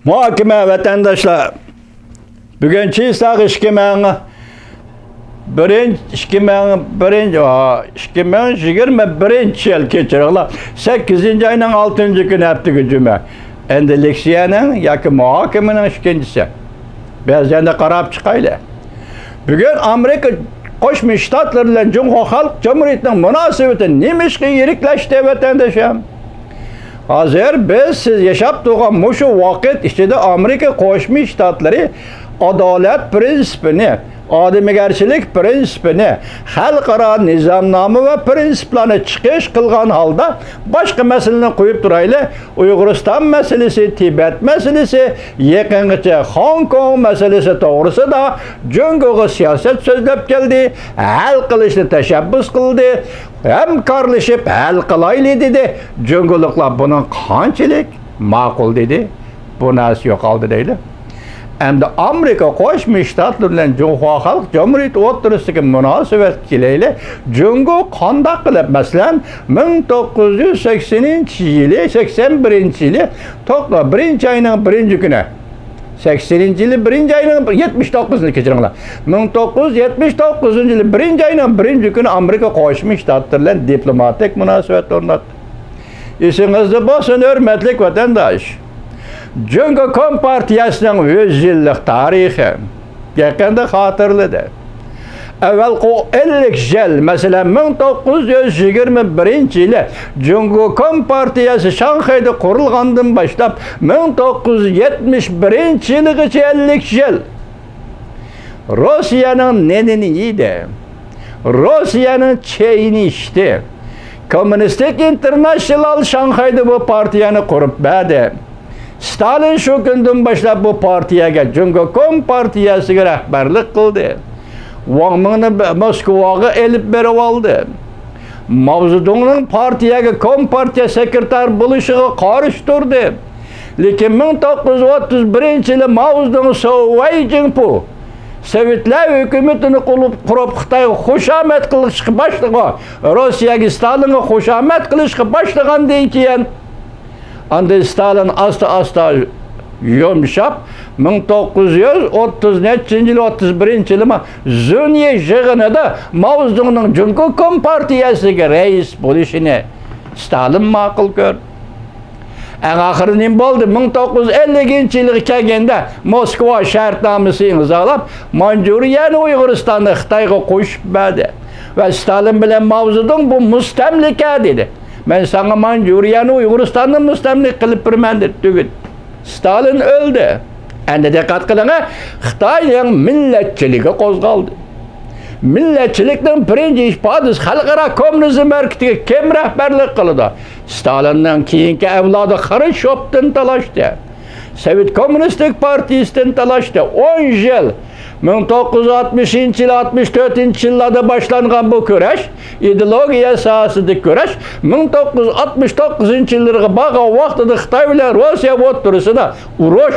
Muhakeme vatandaşlar, bugünkü islaq 2021 yıl keçiriqlar 8. ayının 6. günü hafta cuma. Endi leksiyanın yoki muhokamening ikkinchisi. Biz endi qarab chiqaylik. Bugun Amerika Qo'shma Shtatlar bilan Jumhur Xalq Jamhuriyatining munosabati nemishga yiriklashdi vatandoshim. Hozir biz siz yashab turgan mushu vaqt ichida Amerika Qo'shma Shtatlari adolat prinsipini, odamgarchilik prinsipini, xalqaro nizomnoma va prinsiplarini chiqish qilgan holda boshqa masalani qo'yib turaylik. Uyg'uriston masalasi, Tibet masalasi, yaqingacha Hong Kong masalasi to'g'risida Jungo'ga siyosat so'zlab keldi, hal qilishni tashabbus qildi, hamkorlashib hal qilaylik dedi. Jungoliklar buni qanchalik ma'qul dedi. Bu narsa yo'qoldi deydi. Endi Amerika Qo'shma Shtatlar bilan Jumhur Xalq Jamhuriyati o'rtasidagi munosabat kelaylik. Jungo qanday qilib, masalan, 1980-yili, 81-yili 1-ayning 1-kuni 80-yili 1-ayning 79-ni kechiringlar. 1979-yili 1-ayning 1-kuni Amerika Qo'shma Shtatlar bilan diplomatik munosabat o'rnatdi. Esingizda bo'lsin, hurmatli vatandosh. Jungo Kompartiyasining 100 yillik tarixi yaqinda xotirlidir. Avvalgi 50 yil, masalan 1921-yili Jungo Kompartiyasi Shanxayda qurilgandan boshlab 1971-yilgacha 50 yil Rossiyaning nenini yedi, Rossiyaning chayini ichdi. Kommunistik International Shanxayda bu partiyani qurib berdi. Stalin shu kundan boshlab bu partiyaga, Jungo Kompartiyasiga rahbarlik qildi. Wang Mingni Moskvaga elib berib oldi. Mao Zedongning partiyaga Kompartiya sekretar bo'lishiga qarshi turdi. Lekin 1931-yili Mao Zedong Sovet Jinpu Sovetlar hukumatini qurib Xitoyga xushomat qilishga boshlagan, Rossiyaga Stalinga xushomat qilishga boshlagandan keyin anda Stalin asta yumshab 1930-yil 31-yili Zuniya yig'inida Mao Zedongning Jungo Kompartiyasiga rais bo'lishini Stalin ma'qul ko'rdi. Oxiri nima bo'ldi? 1950-yilga kelganda Moskva shartnomasini imzolab, Manjuriyani Uyg'uristonni Xitoyga qo'shib berdi. Va Stalin bilan Mao Zedong bu mustamlika dedi. Ben sana Manjuriyani Uyg'uristonni mustamlik qilib birman deb tugid. Stalin o'ldi. Endi diqqat qiling, Xitoyning millatchiligi qo'zg'aldi. Millatchilikning birinchi ifodasi xalqaro kommunizm harakatiga kim rahbarlik qildi? Stalindan keyingi avlodi Xrushchevdan talashdi. Sovet Kommunistik Partiyasidan talashdi. 10 yil 1960-yil, 64-yillarda boshlangan bu kurash, ideologiya sohasidagi kurash 1969-yillarga borgan vaqtida Xitoy bilan Rossiya o'rtasida urush,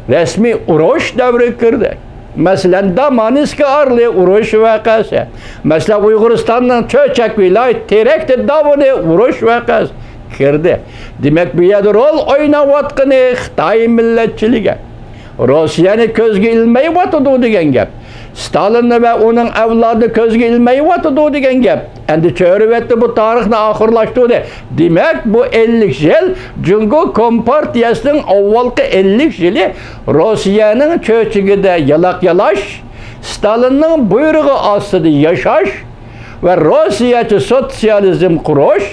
rasmiy urush davri kirdi. Masalan, Damanski Arli urush voqeasi, masalan, Uyg'uristonning Cho'chak viloyat Terakda davoni urush voqeasi kirdi. Demak, bu yerda rol o'ynayotgani Xitoy millatchiligi. Rossiyani ko'zga ilmayotdi degan gap. Stalinni va uning avlodi ko'zga ilmayotdi degan gap. Endi cho'rivatda bu tarixni oxirlashtirdi. Demak, bu 50 yil Jungo Kompartiyasining avvalgi 50 yili Rossiyaning cho'chigida yaloq-yalash, Stalinning buyrug'i ostida yashash va Rossiyacha sotsializm qurish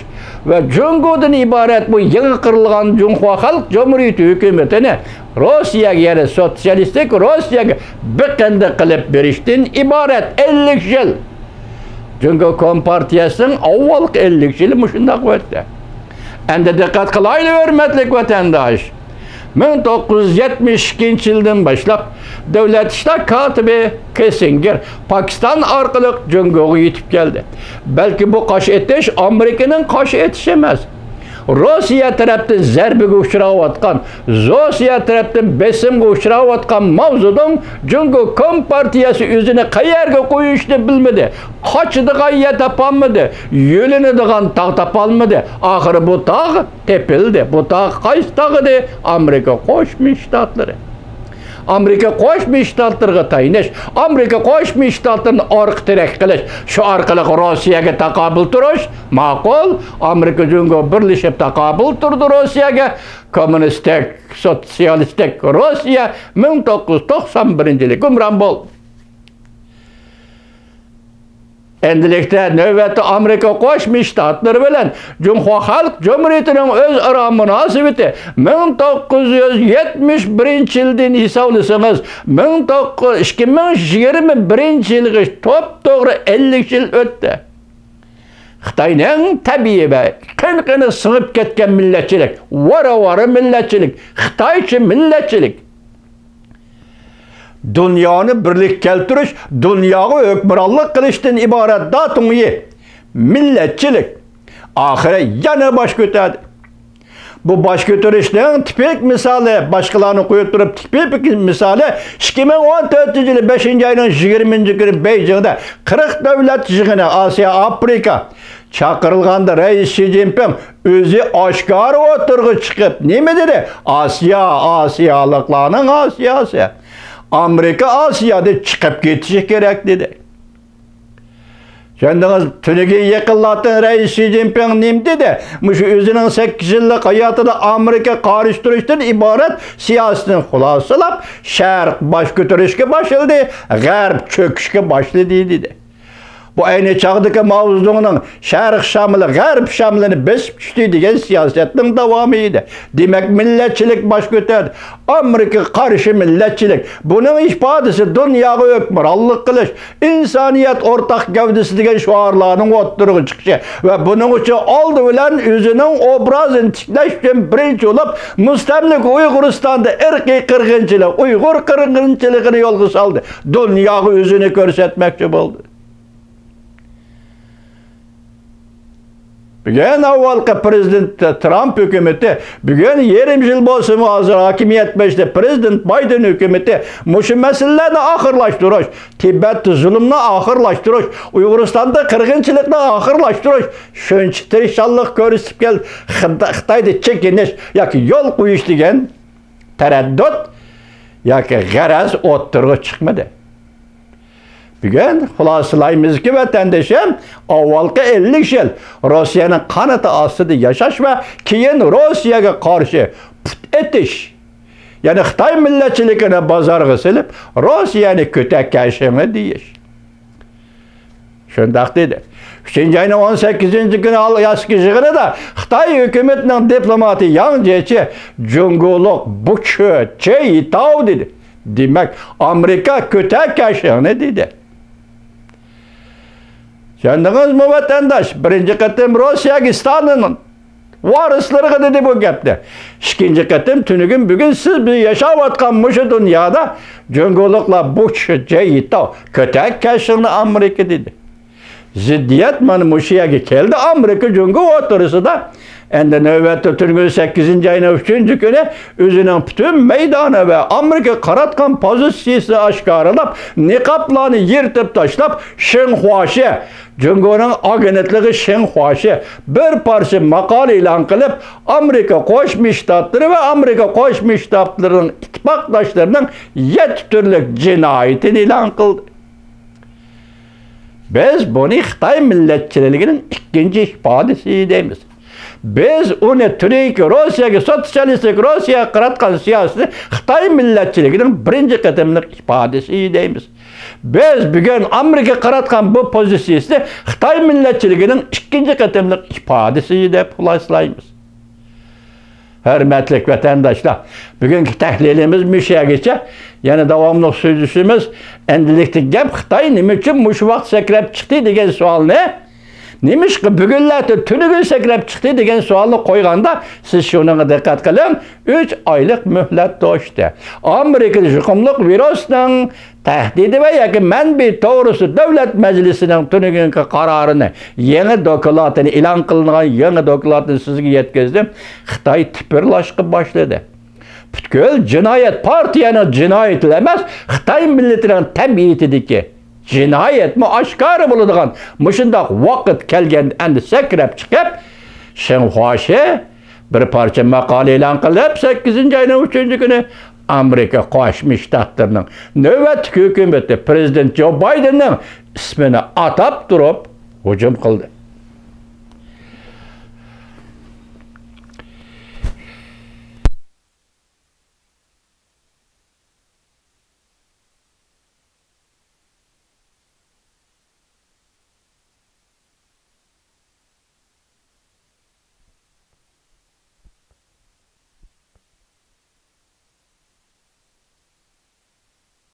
ve Jungo'dan ibaret bu yangi qurilgan Jumhur Xalq Jamhuriyati hukumatini Rossiyaga, yani sotsialistik Rossiyaga bir qanday qilib berishdan ibaret 50 yil. Jungo Kompartiyasining avvalgi 50 yili mushundaq o'tdi. Endi diqqat qilaylik, hurmatli vatandosh. 1972-yildan boshlab Davlat ishlar kotibi Kissinger Pokiston orqali Jungo'ga yetib keldi. Balki bu qo'sh etish Amerikaning qo'sh etishi emas. Rossiya tarafdan zarbiga uchrayotgan, Rossiya tarafdan besimga uchrayotgan mavzudan Jungo Kompartiyasi o'zini qayerga qo'yishni bilmadi. Qochadigan yer topolmadi, yo'linadigan tog' topolmadi. Oxiri bu tog' tepildi. Bu tog' qaysi tog' edi? Amerika Qo'shma Shtatlari. Amerika Qo'shma Shtatlariga tayinish, Amerika Qo'shma Shtatlarini orqa tirak qilish, shu orqali Rossiyaga taqobil turish ma'qul. Amerika Jungo birlashib taqobil turdi Rossiyaga. Kommunistik, sotsialistik Rossiya 1991-yili hukmron bo'ldi. Endilikda navbatda Amerika Qo'shma Shtatlari bilan Jumhur Xalq Jumhuriyatining o'zaro munosabati 1971-yildan hisoblasangiz 2021-yilga to'g'ri 50 yil o'tdi. Xitoyning tabiiy va qanqini singib ketgan millatchilik, vara millatchilik, Xitoycha millatchilik dunyoni birlik keltirish, dunyoga hukmronlik qilishdan iborat datungi millatchilik oxiri yana bosh ko'tardi. Bu bosh ko'tarishning tipik misoli, boshqalarni qo'yib turib tipik misoli 2014-yil 5-oyning 20-kuni Beijingda 40 davlat yig'ini Osiyo, Afrika chaqirilganda Rais Xi Jinping o'zi oshkor o'tirg'i chiqib nima dedi? Osiyoliklarning Osiyosi. Amerika Osiyoda chiqib ketishi kerak dedi. Şundayız tünüge yaqinlatgan Rais Xi Jinping nima dedi? Mushu o'zining 8 yillik hayotida Amerika qarishtirishdan iborat siyosatni xulosalab, Sharq bosh ko'tarishga boshladi, G'arb cho'kishga boshladi dedi. Bu ayni chog'dagi mavzuning Sharq Shamli, G'arb Shamlini besib tushdi degan siyosatning davomi edi. Demak, millatchilik bosh ko'tardi. Amerika qarshi millatchilik. Buning ifodasi dunyoga hukmronlik qilish, insoniyat o'rtaq gavdasi degan shuarlarning o'ttirg'i chiqishi va buning uchun oldi bilan o'zining obrazini tiklash uchun birinchi bo'lib mustamlik Uyg'uristonda irqiy qirg'inchilik, Uyg'ur qirg'inchiligini yo'lga soldi. Dunyoga o'zini ko'rsatmoqchi bo'ldi. Bugün avvalgi prezident Trump hükümeti, bugün yarım yıl bo'lsin hozir hokimiyat başda prezident Biden hükümeti mushu masalalarni oxirlashtirish, Tibetda zulmni oxirlashtirish, Uyg'uristonda qirg'inchilikni oxirlashtirish, shuncha tirishchilik ko'rsatib kel, Xitoyda chekinish yoki yo'l qo'yish degan taraddud yoki g'araz o'ttirg'i chiqmadi. Bugün xulosalaymiz-ki vatandaşım, avvalgi 50 yil Rossiyaning qanoti ostida yashash va keyin Rossiyaga qarshi put etish, ya'ni Xitoy millatchiligini bozorga silib, Rossiyani ko'takkashimi deyish. Shundoq dedi. 3-oyning 18-kuni yazgi yig'inida Xitoy hukumatining diplomati Yang Jiechi Junguluq Buchi Cheytao dedi. Demak, Amerika ko'takkashini dedi. Şundayız mı vatandaş? Birinci qatim Rossiyaga Stalinning varislariga dedi bu gapni. İkinci qatim tunugin bugün siz bir yaşayotgan mushu dunyoda Junguluqlar Buch Cheytao ko'takkashini Amerika dedi. Ziddiyat mana mushu yerga keldi. Amerika Jungo o'tirisida endi navbatda tungi 8-oyning 3-kuni o'zining butun maydoni va Amerika qaratgan pozitsiyasini oshkorlab, niqoblarni yirtib tashlab, Shinhuashi, Jungoning agentligi Shinhuashi bir parcha maqola e'lon qilib, Amerika Qo'shma Shtatlari va Amerika Qo'shma Shtatlarining ittifoqdoshlarining 7 turli jinoyatini e'lon qildi. Biz buni Xitoy millatchiligining ikkinchi ifodasi deymiz. Biz uni Türkiye, Rossiyaga, sotsialistik Rossiyaga qaratgan siyosatni Xitoy millatchiligining birinchi qatimliq ifodasi deymiz. Biz bugun Amerika qaratgan bu pozitsiyasini Xitoy millatchiligining ikkinchi qatimliq ifodasi deb xulosalaymiz. Hürmetli vatandaşlar, bugünkü tahlilimiz müşahigeçe, yani davamlı sözcüsümüz, endilikli gap Xitoy nima uchun mush vaqt sakrab chiqdi degan savol ne? Nemişki bugünlerde tünügün sekrep çıktı degen sualını koyganda siz şuna dikkat kılın. 3 aylık mühlet doğuştu. Amerika jukumluk virüsünün tehdidi ve yakın menbi doğrusu devlet meclisinin tünügünkü kararını yeni dokulatını ilan kılınan yeni dokulatını sizge yetkizdim. Xitay tıpırlaşkı başladı. Bütkül cinayet partiyanın cinayeti demez, Xitay milletinin təbiyyetidir ki, cinayet mi aşkarı bulunduğun, muşundaq vakit kelgen endi sekrep çıkıp, Şenhuaşe bir parça makale ilan kılıp 8. ayının 3. günü Amerika Qoşmuş Ştatlarının növbetki hükümeti Prezident Joe Biden'ın ismini atap durup hücum kıldı.